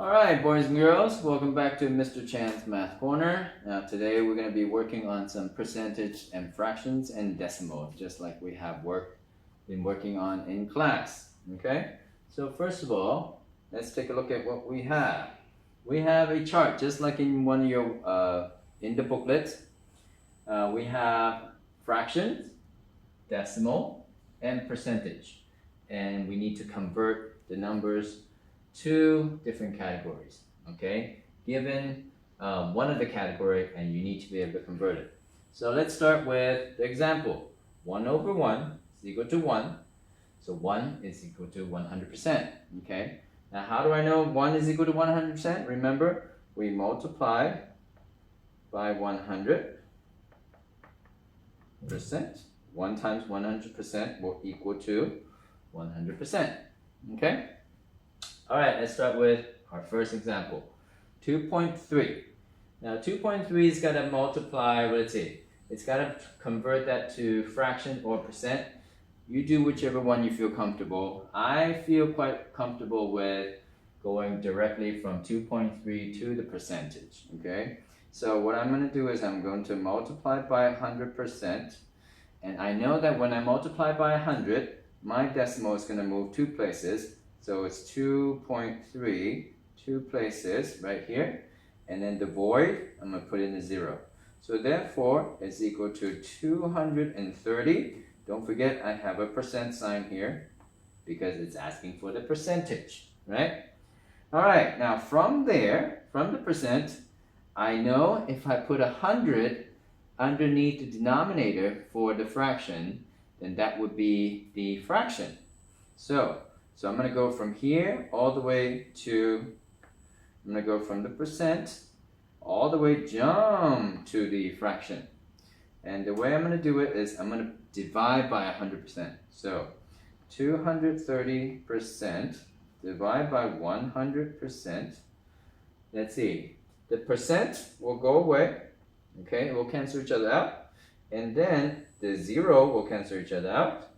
Alright, boys and girls, welcome back to Mr. Chan's Math Corner. Now today we're going to be working on some percentage and fractions and decimal, just like we have been working on in class. Okay, so first of all, let's take a look at what we have. We have a chart, just like in one of your, in the booklet. We have fractions, decimal, and percentage. And we need to convert the numbers two different categories, okay? Given one of the category and you need to be able to convert it. So let's start with the example. 1 over 1 is equal to 1. So 1 is equal to 100%, okay? Now how do I know 1 is equal to 100%? Remember, we multiply by 100%. 1 times 100% will equal to 100%, okay? Alright, let's start with our first example. 2.3. Now 2.3 is got to multiply, let's see, it's got to convert that to fraction or percent. You do whichever one you feel comfortable. I feel quite comfortable with going directly from 2.3 to the percentage, okay? So what I'm going to do is I'm going to multiply by 100%. And I know that when I multiply by 100, my decimal is going to move two places. So it's 2.3, two places right here. And then the void, I'm going to put in a 0. So therefore, it's equal to 230. Don't forget, I have a percent sign here because it's asking for the percentage, right? All right, now from there, from the percent, I know if I put 100 underneath the denominator for the fraction, then that would be the fraction. So I'm going to go from here all the way to, I'm going to go from the percent all the way jump to the fraction. And the way I'm going to do it is I'm going to divide by 100%. So 230% divide by 100%. Let's see, the percent will go away. Okay, it will cancel each other out. And then the 0 will cancel each other out.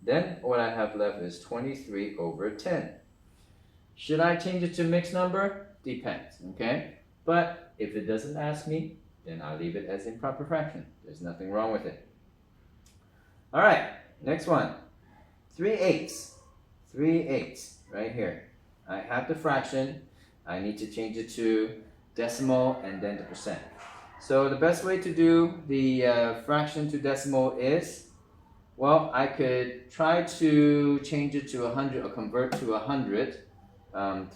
Then what I have left is 23 over 10. Should I change it to mixed number? Depends, okay? But if it doesn't ask me, then I'll leave it as improper fraction. There's nothing wrong with it. All right, next one. 3/8. 3/8, right here. I have the fraction. I need to change it to decimal and then the percent. So the best way to do the fraction to decimal is, well, I could try to change it to 100 or convert to 100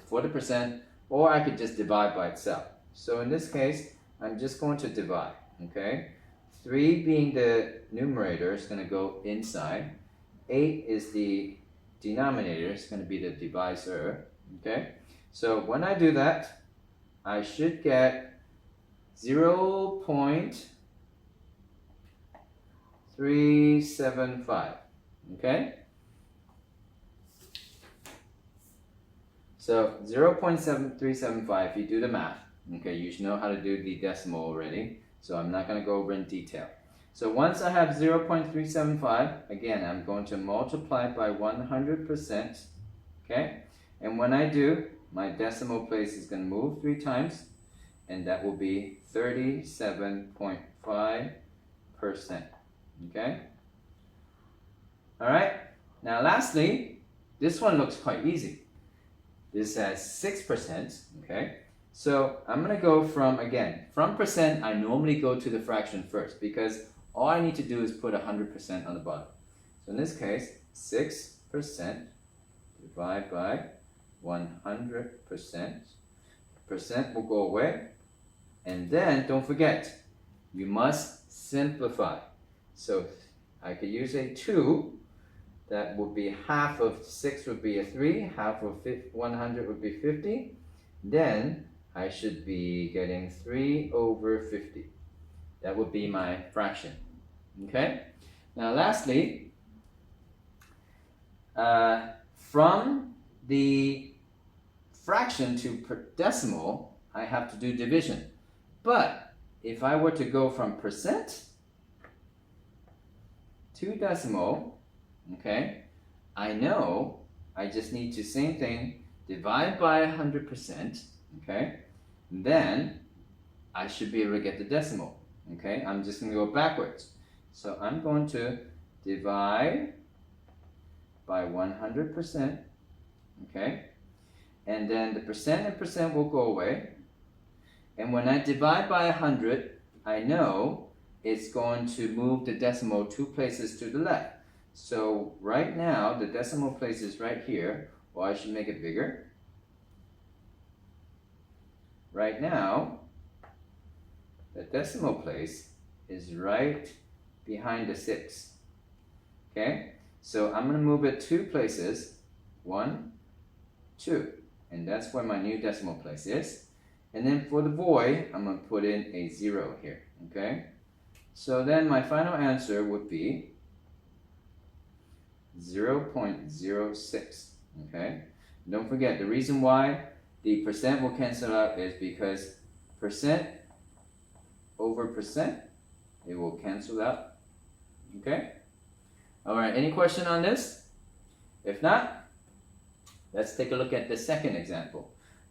for the percent, or I could just divide by itself. So in this case, I'm just going to divide, okay? 3 being the numerator is going to go inside. 8 is the denominator, it's going to be the divisor, okay? So when I do that, I should get 0.375, okay? So 0.7375, if you do the math, okay, you should know how to do the decimal already, so I'm not going to go over in detail. So once I have 0.375, again, I'm going to multiply by 100%, okay? And when I do, my decimal place is going to move 3 times, and that will be 37.5%, okay? All right, now lastly, this one looks quite easy. This has 6%, okay? So I'm going to go from, again, from percent, I normally go to the fraction first because all I need to do is put 100% on the bottom. So in this case, 6% divided by 100%. Percent will go away. And then, don't forget, you must simplify. So I could use a 2. That would be half of 6 would be a 3. Half of 100 would be 50. Then I should be getting 3 over 50. That would be my fraction. Okay? Now lastly, from the fraction to decimal, I have to do division. But if I were to go from percent to decimal, okay, I know I just need to, same thing, divide by 100%, okay, then I should be able to get the decimal, okay? I'm just going to go backwards. So I'm going to divide by 100%, okay? And then the percent and percent will go away. And when I divide by 100, I know it's going to move the decimal 2 places to the left. So right now, the decimal place is right here. Well, I should make it bigger. Right now, the decimal place is right behind the 6. Okay? So I'm going to move it 2 places. 1, 2. And that's where my new decimal place is. And then for the void, I'm going to put in a 0 here. Okay? So then my final answer would be 0.06. Okay? Don't forget, the reason why the percent will cancel out is because percent over percent, it will cancel out. Okay? Alright, any question on this? If not, let's take a look at the second example.